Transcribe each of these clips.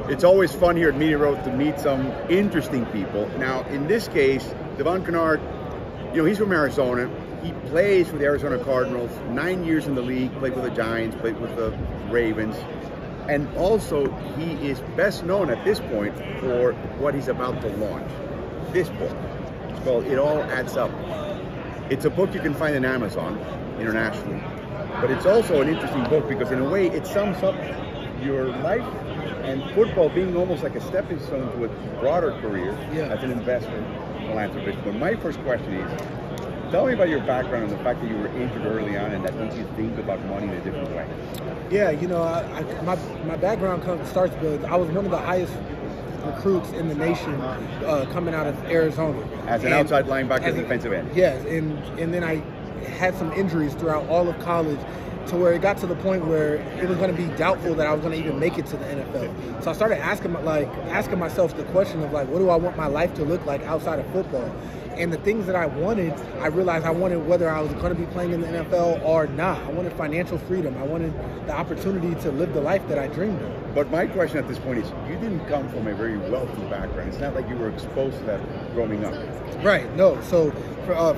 It's always fun here at Media Road to meet some interesting people. Now, in this case, Devon Kennard, he's from Arizona. He plays for the Arizona Cardinals, 9 years in the league, played with the Giants, played with the Ravens. And also, he is best known at this point for what he's about to launch. This book. It's called It All Adds Up. It's a book you can find on Amazon internationally. But it's also an interesting book because in a way it sums up your life and football being almost like a stepping stone to a broader career as an investor, philanthropist. But my first question is, tell me about your background and the fact that you were injured early on and that makes you think about money in a different way. Yeah, my background starts good. I was one of the highest recruits in the nation coming out of Arizona. As an outside linebacker, as a defensive end. Yes, and then I had some injuries throughout all of college to where it got to the point where it was going to be doubtful that I was going to even make it to the NFL. So I started asking myself the question of what do I want my life to look like outside of football? And the things that I wanted, I realized I wanted whether I was going to be playing in the NFL or not. I wanted financial freedom. I wanted the opportunity to live the life that I dreamed of. But my question at this point is, you didn't come from a very wealthy background. It's not like you were exposed to that growing up. Right, no. So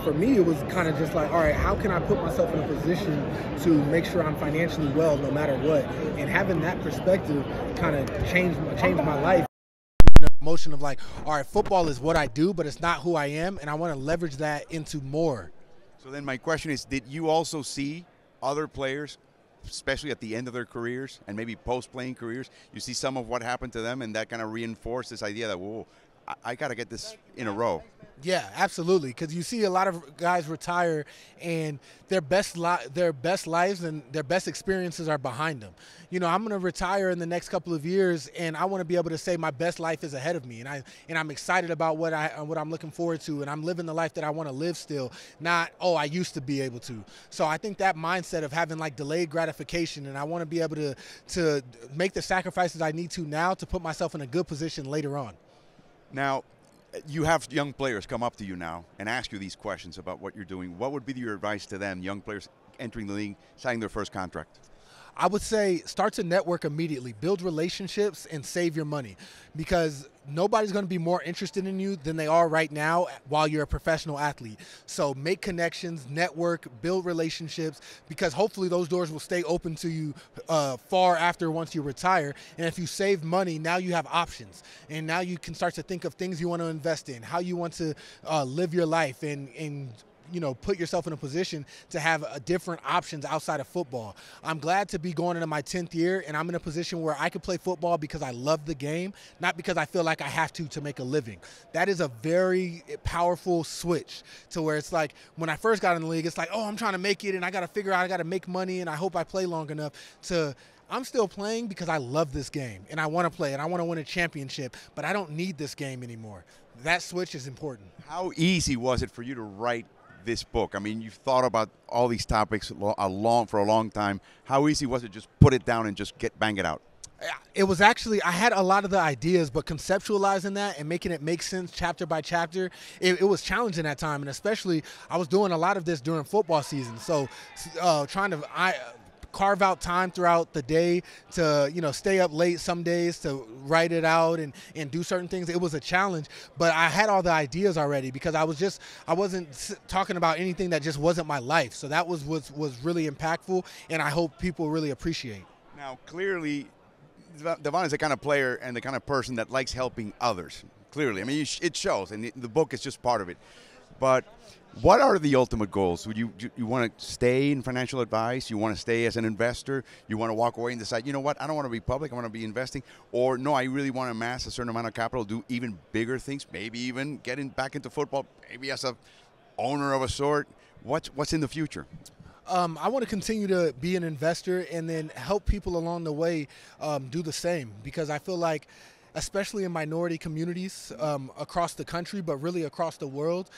for me, it was kind of just all right, how can I put myself in a position to make sure I'm financially well no matter what? And having that perspective kind of changed my life. Emotion of all right, football is what I do, but it's not who I am, and I want to leverage that into more. So then my question is, did you also see other players, especially at the end of their careers and maybe post-playing careers, you see some of what happened to them and that kind of reinforced this idea that, whoa, I got to get this in a row? Yeah, absolutely. Because you see a lot of guys retire, and their best lives and their best experiences are behind them. I'm going to retire in the next couple of years, and I want to be able to say my best life is ahead of me, and I'm excited about what I'm looking forward to, and I'm living the life that I want to live still. Not I used to be able to. So I think that mindset of having delayed gratification, and I want to be able to make the sacrifices I need to now to put myself in a good position later on. Now, you have young players come up to you now and ask you these questions about what you're doing. What would be your advice to them, young players entering the league, signing their first contract? I would say start to network immediately, build relationships, and save your money, because nobody's going to be more interested in you than they are right now while you're a professional athlete. So make connections, network, build relationships, because hopefully those doors will stay open to you far after once you retire. And if you save money, now you have options, and now you can start to think of things you want to invest in, how you want to live your life, and put yourself in a position to have different options outside of football. I'm glad to be going into my 10th year, and I'm in a position where I can play football because I love the game, not because I feel like I have to make a living. That is a very powerful switch to where it's when I first got in the league, it's I'm trying to make it, and I got to figure out I got to make money, and I hope I play long enough to I'm still playing because I love this game, and I want to play, and I want to win a championship, but I don't need this game anymore. That switch is important. How easy was it for you to write this book? I mean, you've thought about all these topics for a long time. How easy was it just put it down and just bang it out? It was actually, I had a lot of the ideas, but conceptualizing that and making it make sense chapter by chapter, it was challenging at time. And especially, I was doing a lot of this during football season. So trying to carve out time throughout the day to, stay up late some days to write it out and do certain things. It was a challenge, but I had all the ideas already because I wasn't talking about anything that just wasn't my life. So that was really impactful, and I hope people really appreciate. Now, clearly, Devon is the kind of player and the kind of person that likes helping others. Clearly, I mean, it shows, and the book is just part of it. But what are the ultimate goals? Would you want to stay in financial advice? You want to stay as an investor? You want to walk away and decide, you know what, I don't want to be public, I want to be investing? Or no, I really want to amass a certain amount of capital, do even bigger things, maybe even getting back into football, maybe as a owner of a sort. What's in the future? I want to continue to be an investor and then help people along the way do the same, because I feel like, especially in minority communities across the country, but really across the world,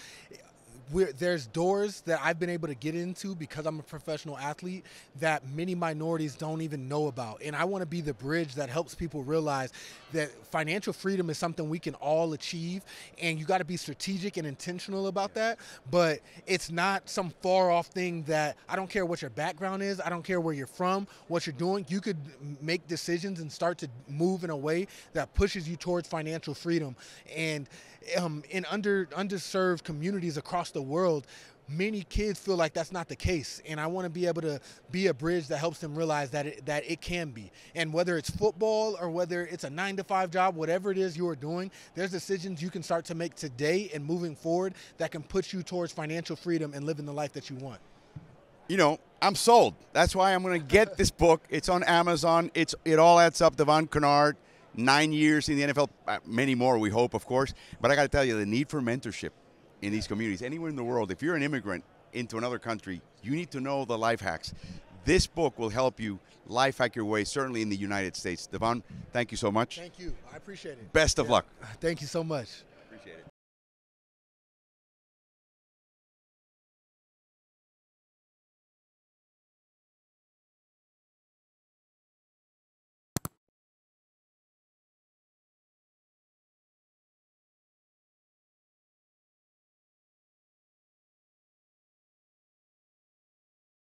there's doors that I've been able to get into because I'm a professional athlete that many minorities don't even know about. And I want to be the bridge that helps people realize that financial freedom is something we can all achieve, and you got to be strategic and intentional about that. But it's not some far off thing that I don't care what your background is, I don't care where you're from, what you're doing. You could make decisions and start to move in a way that pushes you towards financial freedom. And in underserved communities across the world, many kids feel like that's not the case, and I want to be able to be a bridge that helps them realize that it can be. And whether it's football or whether it's a 9-to-5 job, whatever it is you're doing, there's decisions you can start to make today and moving forward that can put you towards financial freedom and living the life that you want. You know, I'm sold. That's why I'm going to get this book. It's on Amazon. It all adds up. Devon Kennard, 9 years in the NFL, many more, we hope, of course. But I got to tell you, the need for mentorship in these communities, anywhere in the world, if you're an immigrant into another country, you need to know the life hacks. This book will help you life hack your way, certainly in the United States. Devon, thank you so much. Thank you. I appreciate it. Best of luck. Thank you so much.